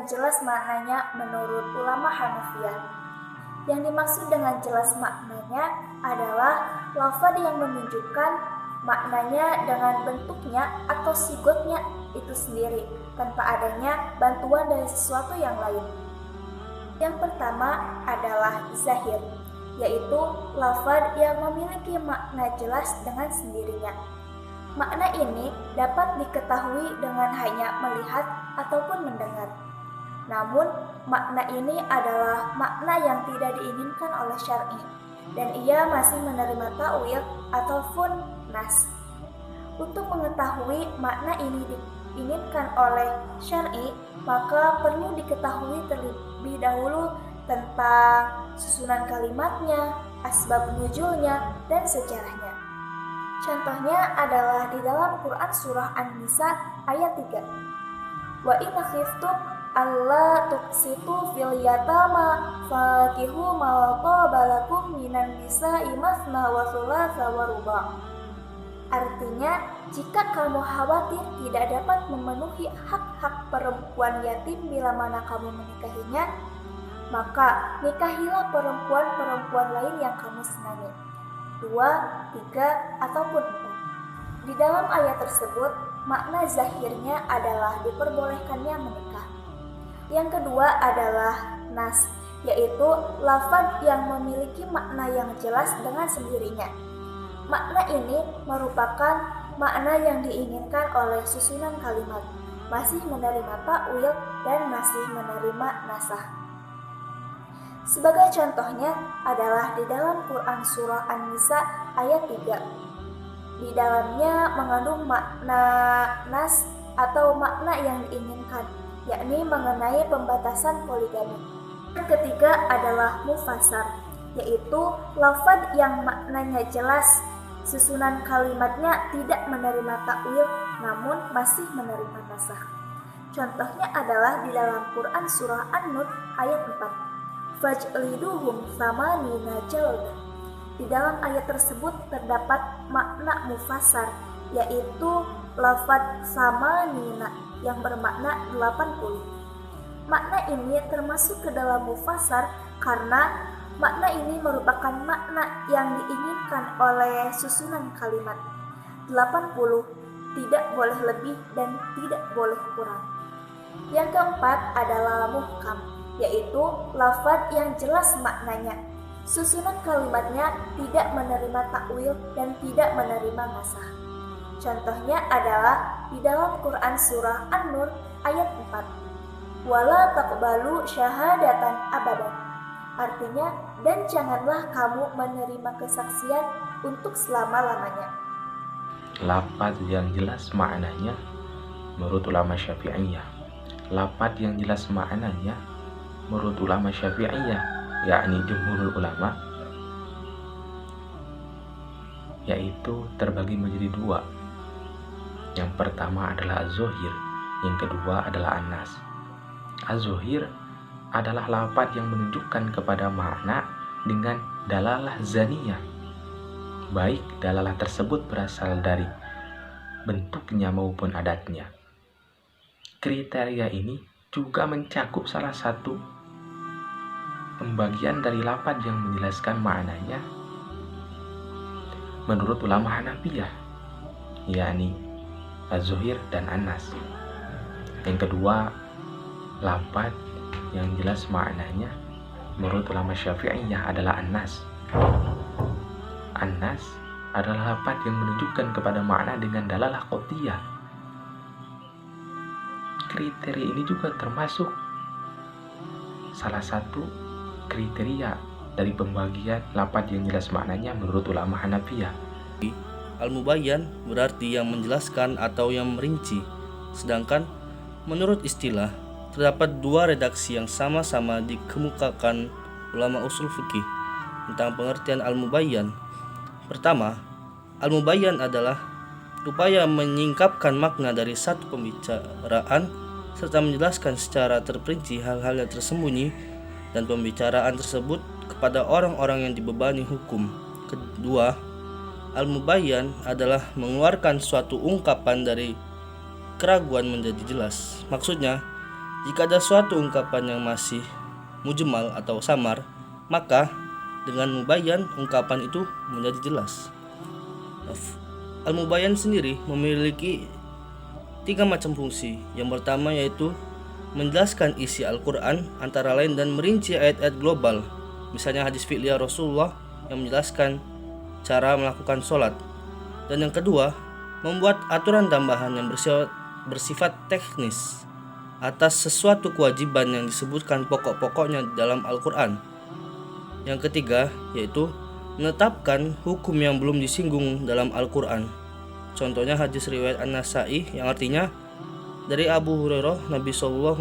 jelas maknanya menurut ulama Hanafiyah. Yang dimaksud dengan jelas maknanya adalah lafaz yang menunjukkan maknanya dengan bentuknya atau sigotnya itu sendiri, tanpa adanya bantuan dari sesuatu yang lain. Yang pertama adalah zahir, yaitu lafaz yang memiliki makna jelas dengan sendirinya. Makna ini dapat diketahui dengan hanya melihat ataupun mendengar. Namun, makna ini adalah makna yang tidak diinginkan oleh syar'i, dan ia masih menerima ta'wil ataupun nas. Untuk mengetahui makna ini diinginkan oleh syar'i, maka perlu diketahui terlebih dahulu tentang susunan kalimatnya, asbab nuzulnya, dan sejarahnya. Contohnya adalah di dalam Quran surah An-Nisa ayat 3. Wa in khiftum alla tuqsitu fil yatama faqihu ma qabalakum minan nisa'i masna wa thulatha wa ruba'. Artinya, jika kamu khawatir tidak dapat memenuhi hak-hak perempuan yatim bila mana kamu menikahinya, maka nikahilah perempuan-perempuan lain yang kamu senangi, 2, 3, ataupun 4. Di dalam ayat tersebut, makna zahirnya adalah diperbolehkannya menikah. Yang kedua adalah nas, yaitu lafaz yang memiliki makna yang jelas dengan sendirinya. Makna ini merupakan makna yang diinginkan oleh susunan kalimat, masih menerima ta'wil dan masih menerima nasah. Sebagai contohnya adalah di dalam Quran surah An-Nisa ayat 3. Di dalamnya mengandung makna nas atau makna yang diinginkan, yakni mengenai pembatasan poligami. Yang ketiga adalah mufassar, yaitu lafaz yang maknanya jelas, susunan kalimatnya tidak menerima ta'wil namun masih menerima nasakh. Contohnya adalah di dalam Quran surah An-Nur ayat 4. Fajliduhum samanina jaldah. Di dalam ayat tersebut terdapat makna mufassar, yaitu lafaz samanina yang bermakna 80. Makna ini termasuk ke dalam mufassar karena makna ini merupakan makna yang diinginkan oleh susunan kalimat. 80 tidak boleh lebih dan tidak boleh kurang. Yang keempat adalah muhkam, yaitu lafaz yang jelas maknanya. Susunan kalimatnya tidak menerima ta'wil dan tidak menerima nasakh. Contohnya adalah di dalam Quran surah An-Nur ayat 4. Wala taqbalu syahadatan abadan. Artinya, dan janganlah kamu menerima kesaksian untuk selama-lamanya. Lafaz yang jelas maknanya menurut ulama Syafi'iyah. Lafaz yang jelas maknanya menurut ulama Syafi'iyah, yakni jumhurul ulama, yaitu terbagi menjadi dua. Yang pertama adalah az-zuhir, yang kedua adalah an-nas. Az-zuhir adalah lafaz yang menunjukkan kepada makna dengan dalalah zaniyah, baik dalalah tersebut berasal dari bentuknya maupun adatnya. Kriteria ini juga mencakup salah satu pembagian dari lafaz yang menjelaskan maknanya menurut ulama Hanafiyah, yakni az-zuhir dan an-nas. Yang kedua, lafaz yang jelas maknanya menurut ulama Syafi'iyah adalah an-nas. An-nas adalah lafaz yang menunjukkan kepada makna dengan dalalah qotiyah. Kriteria ini juga termasuk salah satu kriteria dari pembagian lafaz yang jelas maknanya menurut ulama Hanafiyah. Al-mubayyan berarti yang menjelaskan atau yang merinci, sedangkan menurut istilah terdapat dua redaksi yang sama-sama dikemukakan ulama usul fikih tentang pengertian al-mubayyan. Pertama, al-mubayyan adalah upaya menyingkapkan makna dari satu pembicaraan serta menjelaskan secara terperinci hal-hal yang tersembunyi dan pembicaraan tersebut kepada orang-orang yang dibebani hukum. Kedua, al-mubayyan adalah mengeluarkan suatu ungkapan dari keraguan menjadi jelas. Maksudnya, Jika ada suatu ungkapan yang masih mujmal atau samar, maka dengan mubayyan ungkapan itu menjadi jelas. Al-mubayyan sendiri memiliki 3 macam fungsi. Yang pertama yaitu menjelaskan isi Al-Quran antara lain dan merinci ayat-ayat global, misalnya hadis fi'liyah Rasulullah yang menjelaskan cara melakukan sholat. Dan yang kedua, membuat aturan tambahan yang bersifat teknis atas sesuatu kewajiban yang disebutkan pokok-pokoknya dalam Al-Quran. Yang ketiga yaitu menetapkan hukum yang belum disinggung dalam Al-Quran. Contohnya hadis riwayat An-Nasa'i yang artinya dari Abu Hurairah, Nabi SAW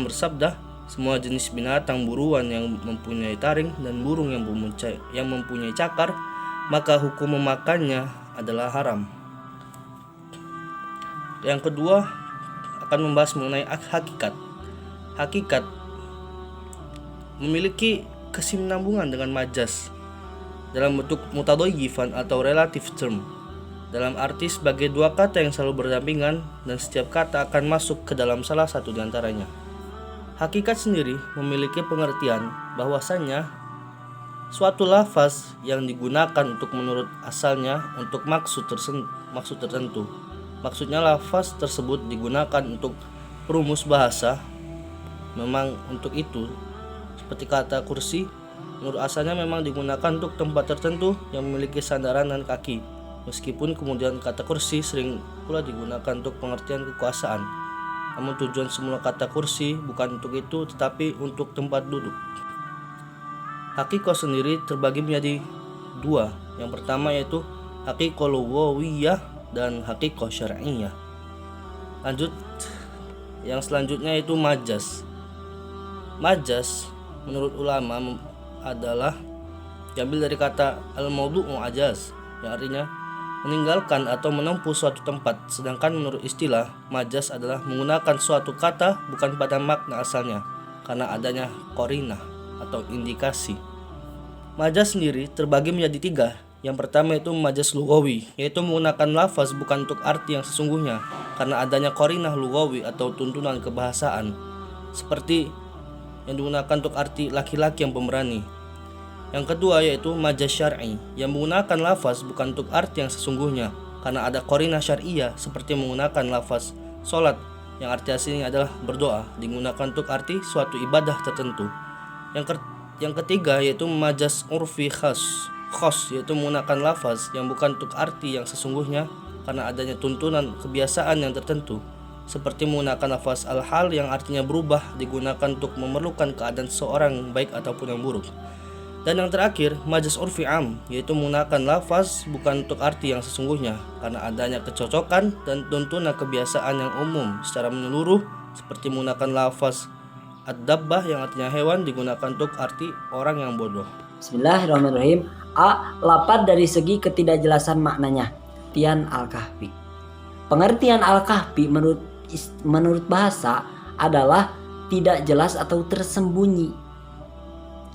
bersabda, semua jenis binatang buruan yang mempunyai taring dan burung yang mempunyai cakar, maka hukum memakannya adalah haram. Yang kedua akan membahas mengenai hakikat. Hakikat memiliki kesinambungan dengan majas dalam bentuk mutadhayyifan atau relative term, dalam arti sebagai 2 kata yang selalu berdampingan dan setiap kata akan masuk ke dalam salah satu di antaranya. Hakikat sendiri memiliki pengertian bahwasannya suatu lafaz yang digunakan untuk menurut asalnya untuk maksud tertentu. Maksudnya lafaz tersebut digunakan untuk perumus bahasa. Memang untuk itu, seperti kata kursi, menurut asalnya memang digunakan untuk tempat tertentu yang memiliki sandaran dan kaki. Meskipun kemudian kata kursi sering pula digunakan untuk pengertian kekuasaan. Namun tujuan semula kata kursi bukan untuk itu, tetapi untuk tempat duduk. Hakikoh sendiri terbagi menjadi 2. Yang pertama yaitu hakikoh lughawiyah dan hakikoh syar'iyyah. Lanjut, yang selanjutnya yaitu majas. Majas menurut ulama adalah diambil dari kata al-mawdu'u ajaz, yang artinya meninggalkan atau menempuh suatu tempat. Sedangkan menurut istilah, majas adalah menggunakan suatu kata bukan pada makna asalnya karena adanya qarinah atau indikasi. Majas sendiri terbagi menjadi 3. Yang pertama itu majas lughawi, yaitu menggunakan lafaz bukan untuk arti yang sesungguhnya karena adanya qarinah lughawi atau tuntunan kebahasaan, seperti yang digunakan untuk arti laki-laki yang pemberani. Yang kedua yaitu majas syar'i, yang menggunakan lafaz bukan untuk arti yang sesungguhnya karena ada qarinah syar'iyyah, seperti menggunakan lafaz salat yang arti aslinya adalah berdoa digunakan untuk arti suatu ibadah tertentu. Yang ketiga yaitu majas urfi khas, yaitu menggunakan lafaz yang bukan untuk arti yang sesungguhnya karena adanya tuntunan kebiasaan yang tertentu, seperti menggunakan lafaz al-hal yang artinya berubah digunakan untuk memerlukan keadaan seorang baik ataupun yang buruk. Dan yang terakhir, majas urfi am, yaitu menggunakan lafaz bukan untuk arti yang sesungguhnya karena adanya kecocokan dan tuntunan kebiasaan yang umum secara menyeluruh, seperti menggunakan lafaz ad-dabbah yang artinya hewan digunakan untuk arti orang yang bodoh. Bismillahirrahmanirrahim. A. Lapat dari segi ketidakjelasan maknanya. Tian Al-Kahfi. Pengertian Al-Kahfi menurut bahasa adalah tidak jelas atau tersembunyi.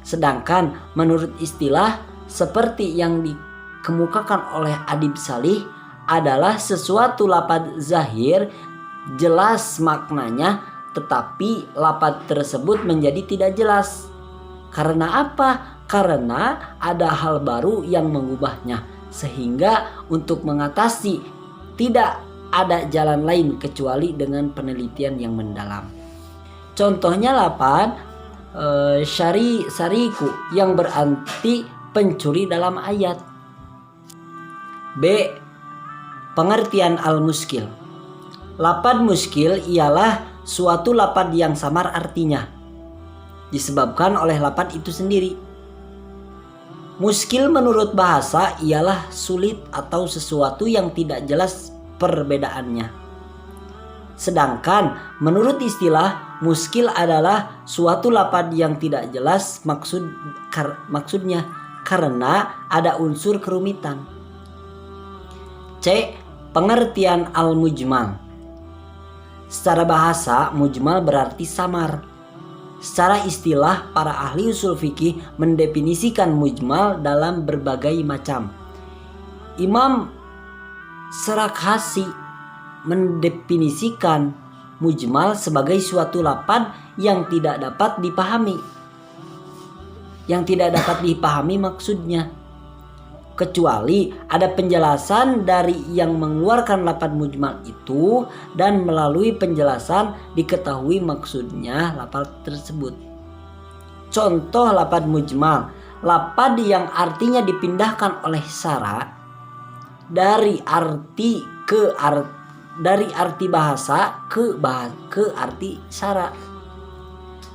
Sedangkan menurut istilah seperti yang dikemukakan oleh Adib Salih adalah sesuatu lapad zahir jelas maknanya, tetapi lapad tersebut menjadi tidak jelas. Karena apa? Karena ada hal baru yang mengubahnya, sehingga untuk mengatasi tidak ada jalan lain kecuali dengan penelitian yang mendalam. Contohnya lapad syariku yang berarti pencuri dalam ayat. B. Pengertian al-muskil. Lapad muskil ialah suatu lapad yang samar artinya, disebabkan oleh lapad itu sendiri. Muskil menurut bahasa ialah sulit atau sesuatu yang tidak jelas perbedaannya. Sedangkan menurut istilah, muskil adalah suatu lapad yang tidak jelas maksudnya karena ada unsur kerumitan. C. Pengertian al-mujmal. Secara bahasa, mujmal berarti samar. Secara istilah, para ahli usul fikih mendefinisikan mujmal dalam berbagai macam. Imam Sarakhsi mendefinisikan mujmal sebagai suatu lafaz yang tidak dapat dipahami. Yang tidak dapat dipahami maksudnya. Kecuali ada penjelasan dari yang mengeluarkan lafaz mujmal itu dan melalui penjelasan diketahui maksudnya lafaz tersebut. Contoh lafaz mujmal, lafaz yang artinya dipindahkan oleh syara dari arti bahasa ke arti syara.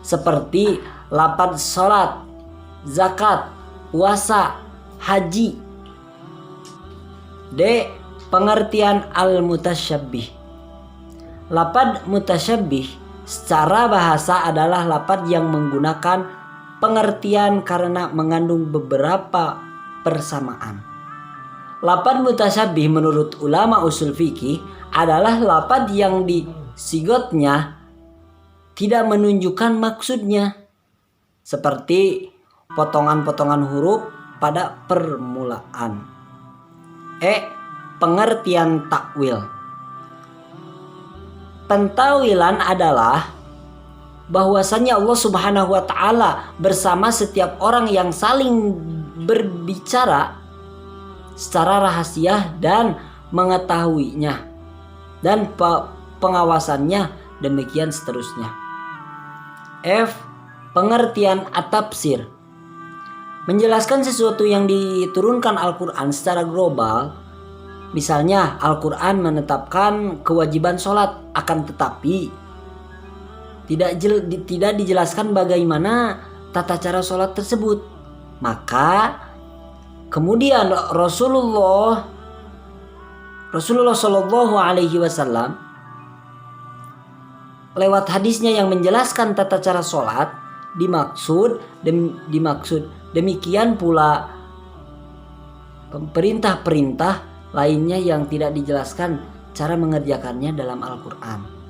Seperti lafaz salat, zakat, puasa, haji. D. Pengertian al-mutasyabbih. Lafaz mutasyabbih secara bahasa adalah lafaz yang menggunakan pengertian karena mengandung beberapa persamaan. Lafaz mutasyabbih menurut ulama usul fikih adalah lafaz yang disigotnya tidak menunjukkan maksudnya, seperti potongan-potongan huruf pada permulaan. Pengertian takwil. Pentawilan adalah bahwasanya Allah Subhanahu wa taala bersama setiap orang yang saling berbicara secara rahasia dan mengetahuinya dan pengawasannya, demikian seterusnya. Pengertian at-tafsir. Menjelaskan sesuatu yang diturunkan Al-Quran secara global. Misalnya Al-Quran menetapkan kewajiban sholat, akan tetapi tidak dijelaskan bagaimana tata cara sholat tersebut. Maka kemudian Rasulullah Shallallahu Alaihi Wasallam lewat hadisnya yang menjelaskan tata cara sholat dimaksud. Demikian pula perintah-perintah lainnya yang tidak dijelaskan cara mengerjakannya dalam Al-Quran.